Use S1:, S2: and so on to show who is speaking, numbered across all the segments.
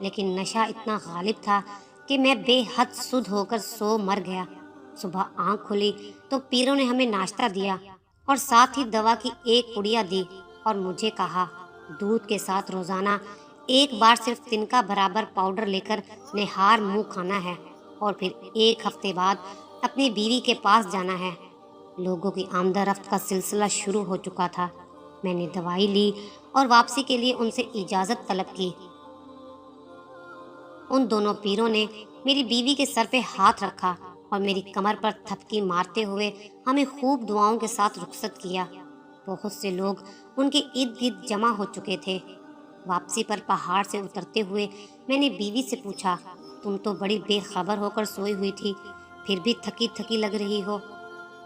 S1: لیکن نشہ اتنا غالب تھا کہ میں بے حد سدھ ہو کر سو مر گیا۔ صبح آنکھ کھلی تو پیروں نے ہمیں ناشتہ دیا اور ساتھ ہی دوا کی ایک پڑیا دی اور مجھے کہا دودھ کے ساتھ روزانہ ایک بار صرف تنکا برابر پاؤڈر لے کر نہار منہ کھانا ہے اور پھر 1 ہفتے بعد اپنی بیوی کے پاس جانا ہے۔ لوگوں کی آمد و رفت کا سلسلہ شروع ہو چکا تھا۔ میں نے دوائی لی اور واپسی کے لیے ان سے اجازت طلب کی۔ ان دونوں پیروں نے میری بیوی کے سر پہ ہاتھ رکھا اور میری کمر پر تھپکی مارتے ہوئے ہمیں خوب دعاؤں کے ساتھ رخصت کیا۔ بہت سے لوگ ان کے ارد گرد جمع ہو چکے تھے۔ واپسی پر پہاڑ سے اترتے ہوئے میں نے بیوی سے پوچھا تم تو بڑی بے خبر ہو کر سوئی ہوئی تھی، پھر بھی تھکی تھکی لگ رہی ہو۔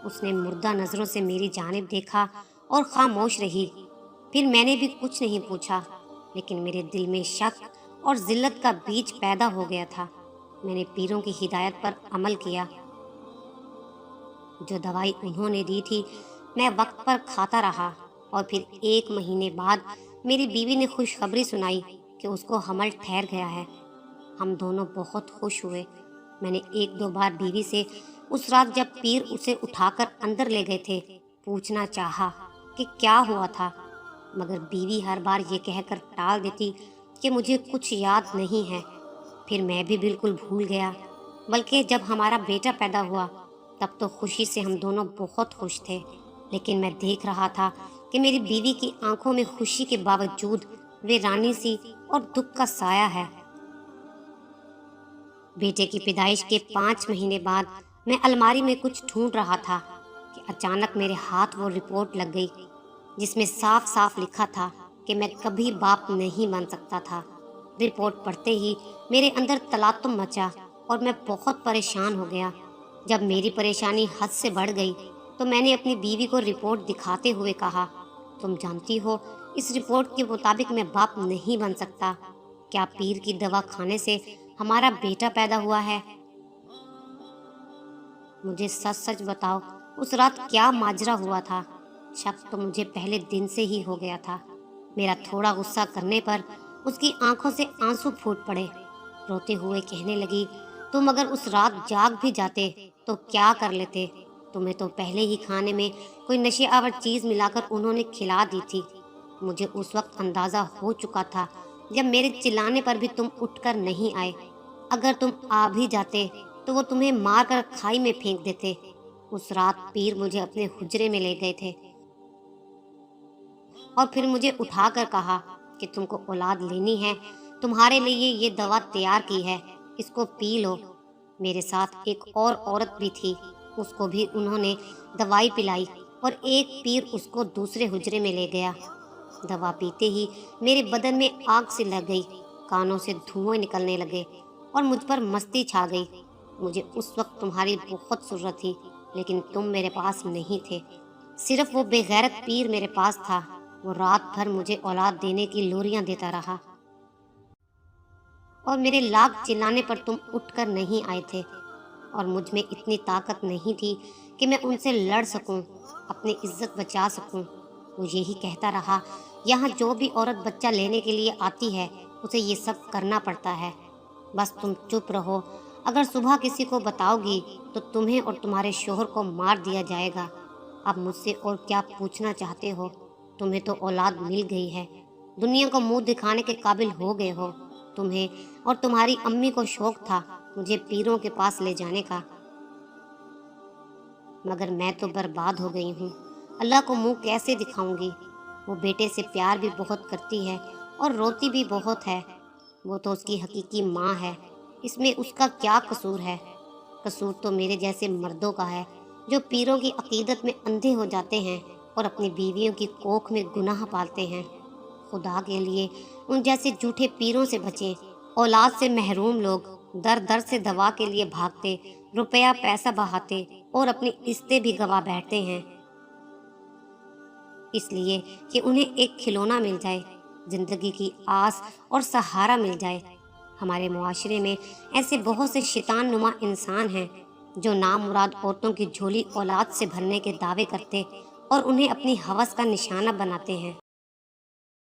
S1: اس نے مردہ نظروں سے میری جانب دیکھا اور خاموش رہی۔ پھر میں نے بھی کچھ نہیں پوچھا، لیکن میرے دل میں شک اور ذلت کا بیج پیدا ہو گیا تھا۔ میں نے پیروں کی ہدایت پر عمل کیا۔ جو دوائی انہوں نے دی تھی میں وقت پر کھاتا رہا، اور پھر 1 مہینے بعد میری بیوی نے خوشخبری سنائی کہ اس کو حمل ٹھہر گیا ہے۔ ہم دونوں بہت خوش ہوئے۔ میں نے 1-2 بار بیوی سے اس رات جب پیر اسے اٹھا کر اندر لے گئے تھے پوچھنا چاہا کہ کیا ہوا تھا، مگر بیوی ہر بار یہ کہہ کر ٹال دیتی کہ مجھے کچھ یاد نہیں ہے۔ پھر میں بھی بالکل بھول گیا، بلکہ جب ہمارا بیٹا پیدا ہوا تب تو خوشی سے ہم دونوں بہت خوش تھے، لیکن میں دیکھ رہا تھا کہ میری بیوی کی آنکھوں میں خوشی کے باوجود ویرانی سی اور دکھ کا سایہ ہے۔ بیٹے کی پیدائش کے 5 مہینے بعد میں الماری میں کچھ ڈھونڈ رہا تھا کہ اچانک میرے ہاتھ وہ رپورٹ لگ گئی جس میں صاف صاف لکھا تھا کہ میں کبھی باپ نہیں بن سکتا تھا۔ رپورٹ پڑھتے ہی میرے اندر تلاطم مچا اور میں بہت پریشان ہو گیا۔ جب میری پریشانی حد سے بڑھ گئی تو میں نے اپنی بیوی کو رپورٹ دکھاتے ہوئے کہا تم جانتی ہو اس رپورٹ کے مطابق میں باپ نہیں بن سکتا۔ کیا پیر کی دوا کھانے سے ہمارا بیٹا پیدا ہوا ہے؟ مجھے سچ سچ بتاؤ اس رات کیا ماجرا ہوا تھا؟ شک تو مجھے پہلے دن سے ہی ہو گیا تھا۔ میرا تھوڑا غصہ کرنے پر اس کی آنکھوں سے آنسو پھوٹ پڑے۔ روتے ہوئے کہنے لگی تم اگر اس رات جاگ بھی جاتے تو کیا کر لیتے؟ تمہیں تو پہلے ہی کھانے میں کوئی نشے آور چیز ملا کر انہوں نے کھلا دی تھی۔ مجھے اس وقت اندازہ ہو چکا تھا جب میرے چلانے پر بھی تم اٹھ کر نہیں آئے۔ اگر تم آ بھی جاتے تو وہ تمہیں مار کر کھائی میں پھینک دیتے۔ اس رات پیر مجھے اپنے حجرے میں لے گئے تھے اور پھر مجھے اٹھا کر کہا کہ تم کو اولاد لینی ہے، تمہارے لیے یہ دوا تیار کی ہے، اس کو پی لو۔ میرے ساتھ ایک اور عورت بھی تھی، اس کو بھی انہوں نے دوائی پلائی اور ایک پیر اس کو دوسرے حجرے میں لے گیا۔ دوا پیتے ہی میرے بدن میں آگ سی لگ گئی، کانوں سے دھوئیں نکلنے لگے اور مجھ پر مستی چھا گئی۔ مجھے اس وقت تمہاری بہت ضرورت تھی، لیکن تم میرے پاس نہیں تھے۔ صرف وہ بے غیرت پیر میرے پاس تھا۔ وہ رات بھر مجھے اولاد دینے کی لوریاں دیتا رہا اور میرے لاکھ چلانے پر تم اٹھ کر نہیں آئے تھے، اور مجھ میں اتنی طاقت نہیں تھی کہ میں ان سے لڑ سکوں، اپنی عزت بچا سکوں۔ وہ یہی کہتا رہا یہاں جو بھی عورت بچہ لینے کے لیے آتی ہے اسے یہ سب کرنا پڑتا ہے، بس تم چپ رہو، اگر صبح کسی کو بتاؤ گی تو تمہیں اور تمہارے شوہر کو مار دیا جائے گا۔ اب مجھ سے اور کیا پوچھنا چاہتے ہو؟ تمہیں تو اولاد مل گئی ہے، دنیا کو منہ دکھانے کے قابل ہو گئے ہو۔ تمہیں اور تمہاری امی کو شوق تھا مجھے پیروں کے پاس لے جانے کا، مگر میں تو برباد ہو گئی ہوں۔ اللہ کو منہ کیسے دکھاؤں گی؟ وہ بیٹے سے پیار بھی بہت کرتی ہے اور روتی بھی بہت ہے۔ وہ تو اس کی حقیقی ماں ہے، اس میں اس کا کیا قصور ہے؟ قصور تو میرے جیسے مردوں کا ہے جو پیروں کی عقیدت میں اندھے ہو جاتے ہیں اور اپنی بیویوں کی کوکھ میں گناہ پالتے ہیں۔ خدا کے لیے ان جیسے جھوٹے پیروں سے بچیں۔ اولاد سے محروم لوگ در در سے دوا کے لیے بھاگتے، روپیہ پیسہ بہاتے اور اپنی عزتیں بھی گوا بیٹھتے ہیں، اس لیے کہ انہیں ایک کھلونا مل جائے، زندگی کی آس اور سہارا مل جائے۔ ہمارے معاشرے میں ایسے بہت سے شیطان نما انسان ہیں جو نامراد عورتوں کی جھولی اولاد سے بھرنے کے دعوے کرتے اور انہیں اپنی ہوس کا نشانہ بناتے ہیں۔